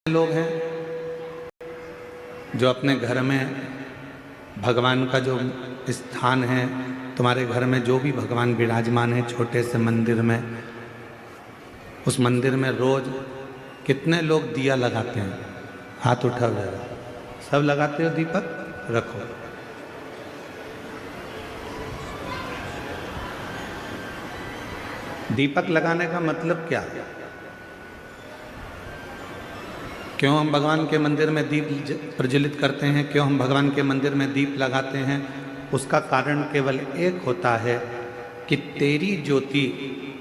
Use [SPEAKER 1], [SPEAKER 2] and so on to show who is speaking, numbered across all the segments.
[SPEAKER 1] लोग हैं जो अपने घर में भगवान का जो स्थान है, तुम्हारे घर में जो भी भगवान विराजमान है छोटे से मंदिर में, उस मंदिर में रोज कितने लोग दिया लगाते हैं? हाथ उठाओ जरा। सब लगाते हो दीपक? रखो। दीपक लगाने का मतलब क्या है? क्यों हम भगवान के मंदिर में दीप प्रज्वलित करते हैं? क्यों हम भगवान के मंदिर में दीप लगाते हैं? उसका कारण केवल एक होता है कि तेरी ज्योति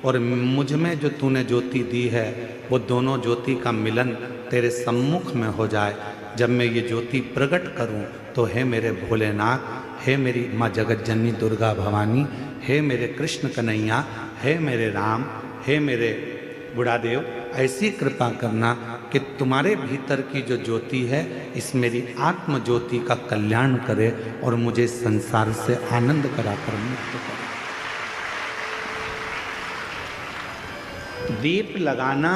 [SPEAKER 1] और मुझ में जो तूने ज्योति दी है, वो दोनों ज्योति का मिलन तेरे सम्मुख में हो जाए। जब मैं ये ज्योति प्रकट करूं तो हे मेरे भोलेनाथ, हे मेरी माँ जगत जननी दुर्गा भवानी, हे मेरे कृष्ण कन्हैया, हे मेरे राम, हे मेरे बुढ़ादेव, ऐसी कृपा करना कि तुम्हारे भीतर की जो ज्योति है इस मेरी आत्म ज्योति का कल्याण करे और मुझे संसार से आनंद कराकर मुक्त करे। दीप लगाना,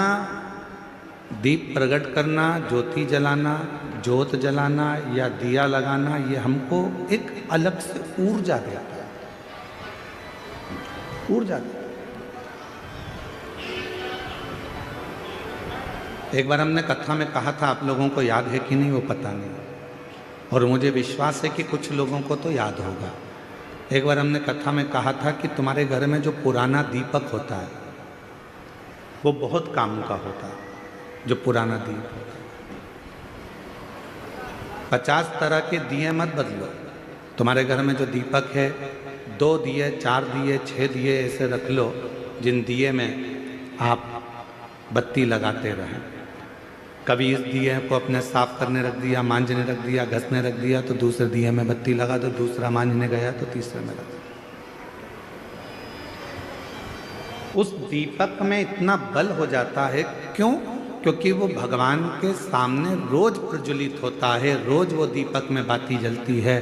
[SPEAKER 1] दीप प्रकट करना, ज्योति जलाना, ज्योत जलाना या दिया लगाना, ये हमको एक अलग से ऊर्जा देता है, ऊर्जा देता है। एक बार हमने कथा में कहा था, आप लोगों को याद है कि नहीं वो पता नहीं, और मुझे विश्वास है कि कुछ लोगों को तो याद होगा। एक बार हमने कथा में कहा था कि तुम्हारे घर में जो पुराना दीपक होता है वो बहुत काम का होता है। जो पुराना दीप होता है, 50 तरह के दिए मत बदलो। तुम्हारे घर में जो दीपक है, 2 दिए, 4 दिए, 6 दिए ऐसे रख लो जिन दिए में आप बत्ती लगाते रहें। कभी इस दिए को अपने साफ करने रख दिया, मांझने रख दिया, घसने रख दिया, तो दूसरे दिए में बत्ती लगा दो, दूसरा मांझने गया तो तीसरे में लगा। उस दीपक में इतना बल हो जाता है, क्यों? क्योंकि वो भगवान के सामने रोज प्रज्वलित होता है, रोज वो दीपक में बाती जलती है,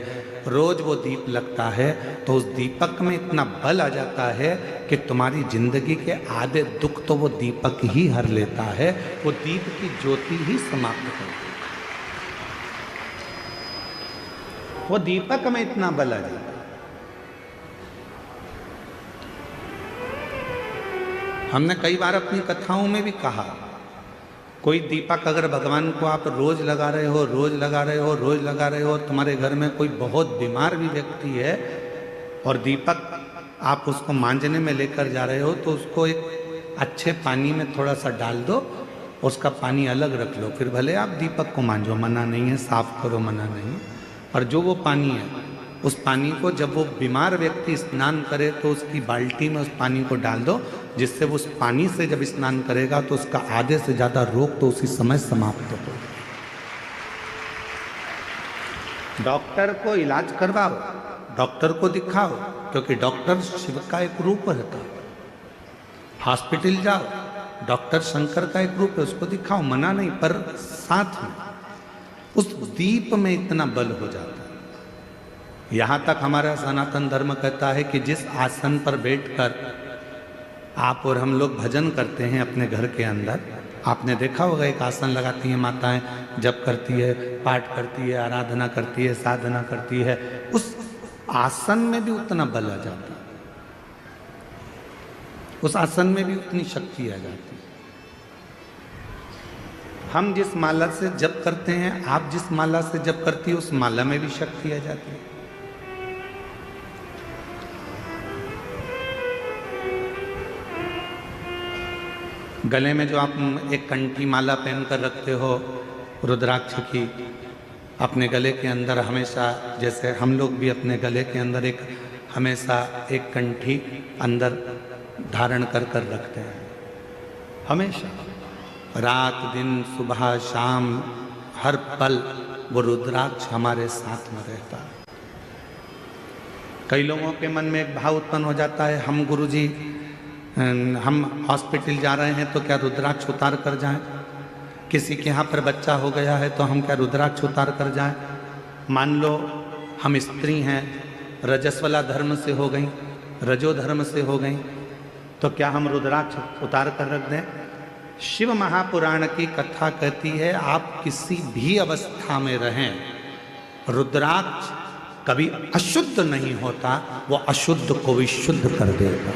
[SPEAKER 1] रोज वो दीप लगता है, तो उस दीपक में इतना बल आ जाता है कि तुम्हारी जिंदगी के आधे दुख तो वो दीपक ही हर लेता है, वो दीप की ज्योति ही समाप्त कर देती है। वो दीपक में इतना बल आ जाता है। हमने कई बार अपनी कथाओं में भी कहा, कोई दीपक अगर भगवान को आप रोज लगा रहे हो, रोज लगा रहे हो, रोज लगा रहे हो, तुम्हारे घर में कोई बहुत बीमार भी व्यक्ति है और दीपक आप उसको मांझने में लेकर जा रहे हो, तो उसको एक अच्छे पानी में थोड़ा सा डाल दो, उसका पानी अलग रख लो, फिर भले आप दीपक को मांझो, मना नहीं है, साफ करो, मना नहीं है। और जो वो पानी है, उस पानी को जब वो बीमार व्यक्ति स्नान करे तो उसकी बाल्टी में उस पानी को डाल दो, जिससे वो उस पानी से जब स्नान करेगा तो उसका आधे से ज़्यादा रोग तो उसी समय समाप्त हो। डॉक्टर को इलाज करवाओ, डॉक्टर को दिखाओ, क्योंकि डॉक्टर शिव का एक रूप रहता है। हॉस्पिटल जाओ, डॉक्टर शंकर का एक रूप है, उसको दिखाओ, मना नहीं, पर साथ में उस दीप में इतना बल हो जाता है। यहाँ तक हमारा सनातन धर्म कहता है कि जिस आसन पर बैठकर आप और हम लोग भजन करते हैं अपने घर के अंदर, आपने देखा होगा एक आसन लगाती हैं माताएं, जप करती है, पाठ करती है, आराधना करती है, साधना करती है, उस आसन में भी उतना बल आ जाता है, उस आसन में भी उतनी शक्ति आ जाती है। हम जिस माला से जप करते हैं, आप जिस माला से जप करती है, उस माला में भी शक्ति आ जाती है। गले में जो आप एक कंठी माला पहनकर रखते हो रुद्राक्ष की, अपने गले के अंदर हमेशा, जैसे हम लोग भी अपने गले के अंदर एक हमेशा एक कंठी अंदर धारण कर कर रखते हैं, हमेशा, रात दिन सुबह शाम हर पल वो रुद्राक्ष हमारे साथ में रहता है। कई लोगों के मन में एक भाव उत्पन्न हो जाता है, हम गुरुजी हम हॉस्पिटल जा रहे हैं तो क्या रुद्राक्ष उतार कर जाएं? किसी के यहाँ पर बच्चा हो गया है तो हम क्या रुद्राक्ष उतार कर जाएं? मान लो हम स्त्री हैं, रजस्वला धर्म से हो गई, रजो धर्म से हो गई, तो क्या हम रुद्राक्ष उतार कर रख दें? शिव महापुराण की कथा कहती है आप किसी भी अवस्था में रहें, रुद्राक्ष कभी अशुद्ध नहीं होता, वो अशुद्ध को भी शुद्ध कर देगा।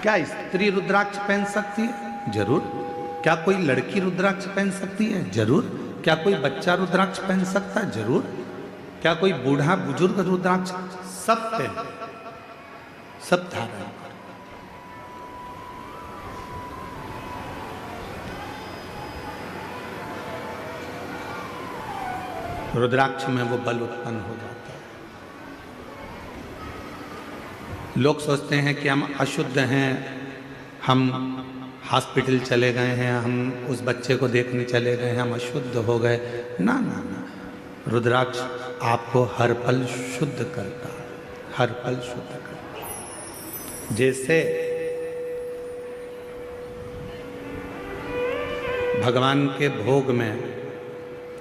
[SPEAKER 1] क्या स्त्री रुद्राक्ष पहन सकती है? जरूर। क्या कोई लड़की रुद्राक्ष पहन सकती है? जरूर। क्या कोई बच्चा रुद्राक्ष पहन सकता है? जरूर। क्या कोई बूढ़ा बुजुर्ग रुद्राक्ष? सब पहन, सब धारण। रुद्राक्ष में वो बल उत्पन्न हो जाता है। लोग सोचते हैं कि हम अशुद्ध हैं, हम हॉस्पिटल चले गए हैं, हम उस बच्चे को देखने चले गए हैं, हम अशुद्ध हो गए। ना ना ना, रुद्राक्ष आपको हर पल शुद्ध करता है, हर पल शुद्ध करता है। जैसे भगवान के भोग में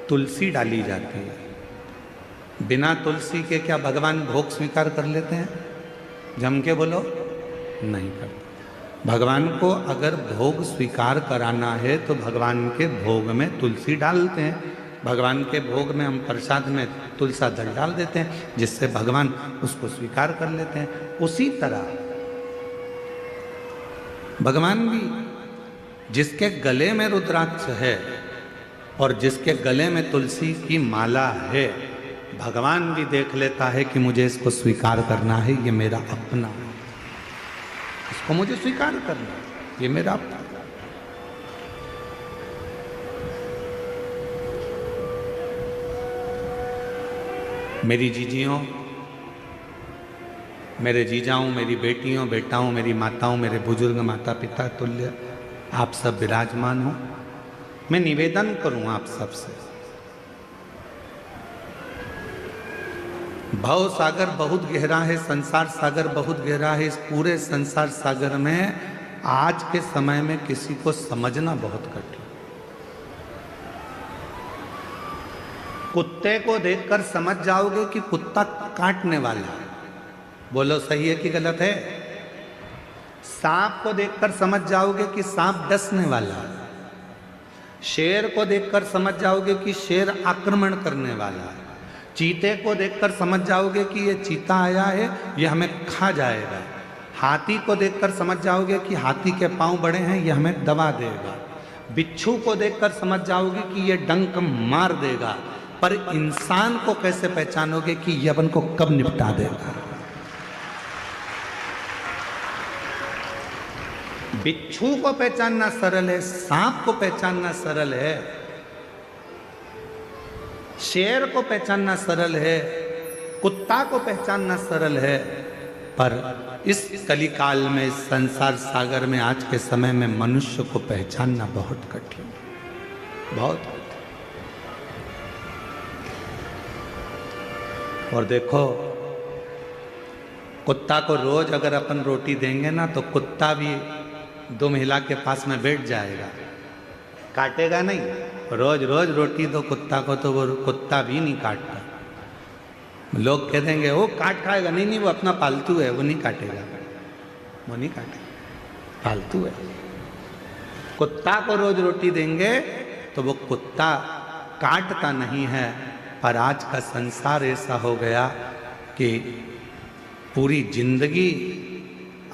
[SPEAKER 1] तुलसी डाली जाती है, बिना तुलसी के क्या भगवान भोग स्वीकार कर लेते हैं? जम के बोलो, नहीं करते। भगवान को अगर भोग स्वीकार कराना है तो भगवान के भोग में तुलसी डालते हैं। भगवान के भोग में हम प्रसाद में तुलसा दल डाल देते हैं, जिससे भगवान उसको स्वीकार कर लेते हैं। उसी तरह भगवान भी, जिसके गले में रुद्राक्ष है और जिसके गले में तुलसी की माला है, भगवान भी देख लेता है कि मुझे इसको स्वीकार करना है, ये मेरा अपना है, इसको मुझे स्वीकार करना है, ये मेरा अपना। मेरी जीजियों, मेरे जीजाओं, मेरी बेटियों, बेटाओं, मेरी माताओं, मेरे बुजुर्ग माता पिता तुल्य आप सब विराजमान हो। मैं निवेदन करूं आप सबसे, भव सागर बहुत गहरा है, संसार सागर बहुत गहरा है। इस पूरे संसार सागर में आज के समय में किसी को समझना बहुत कठिन। कुत्ते को देखकर समझ जाओगे कि कुत्ता काटने वाला है, बोलो सही है कि गलत है? सांप को देखकर समझ जाओगे कि सांप डसने वाला है। शेर को देखकर समझ जाओगे कि शेर आक्रमण करने वाला है। चीते को देखकर समझ जाओगे कि ये चीता आया है, ये हमें खा जाएगा। हाथी को देखकर समझ जाओगे कि हाथी के पांव बड़े हैं, ये हमें दबा देगा। बिच्छू को देखकर समझ जाओगे कि ये डंक मार देगा। पर इंसान को कैसे पहचानोगे कि ये अपन को कब निपटा देगा? बिच्छू को पहचानना सरल है, सांप को पहचानना सरल है, शेर को पहचानना सरल है, कुत्ता को पहचानना सरल है। पर इस कलिकाल में, इस संसार सागर में, आज के समय में मनुष्य को पहचानना बहुत कठिन, बहुत कठिन। और देखो, कुत्ता को रोज अगर अपन रोटी देंगे ना, तो कुत्ता भी दो महिला के पास में बैठ जाएगा, काटेगा नहीं। रोज रोज रोटी दो कुत्ता को तो वो कुत्ता भी नहीं काटता। लोग कह देंगे वो काट खाएगा, नहीं नहीं वो अपना पालतू है, वो नहीं काटेगा, वो नहीं काटेगा, पालतू है। कुत्ता को रोज रोटी देंगे तो वो कुत्ता काटता नहीं है। पर आज का संसार ऐसा हो गया कि पूरी जिंदगी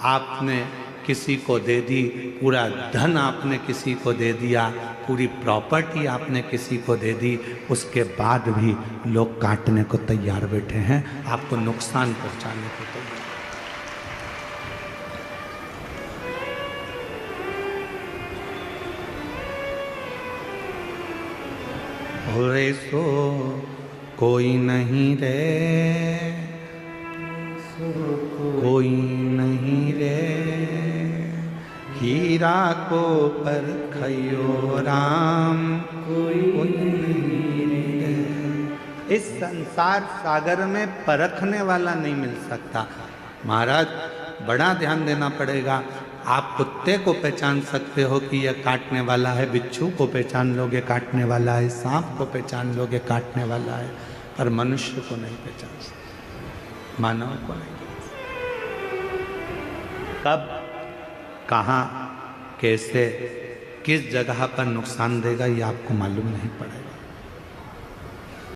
[SPEAKER 1] आपने किसी को दे दी, पूरा धन आपने किसी को दे दिया, पूरी प्रॉपर्टी आपने किसी को दे दी, उसके बाद भी लोग काटने को तैयार बैठे हैं, आपको नुकसान पहुंचाने को तैयार। और सो कोई नहीं रे, कोई नहीं रे, हीरा को परखयो राम, कोई नहीं रे। इस संसार सागर में परखने वाला नहीं मिल सकता। महाराज बड़ा ध्यान देना पड़ेगा। आप कुत्ते को पहचान सकते हो कि यह काटने वाला है, बिच्छू को पहचान लोगे काटने वाला है, सांप को पहचान लोगे काटने वाला है, पर मनुष्य को नहीं पहचान सकते, मानव को नहीं। कब? कहाँ, कैसे, किस जगह पर नुकसान देगा ये आपको मालूम नहीं पड़ेगा।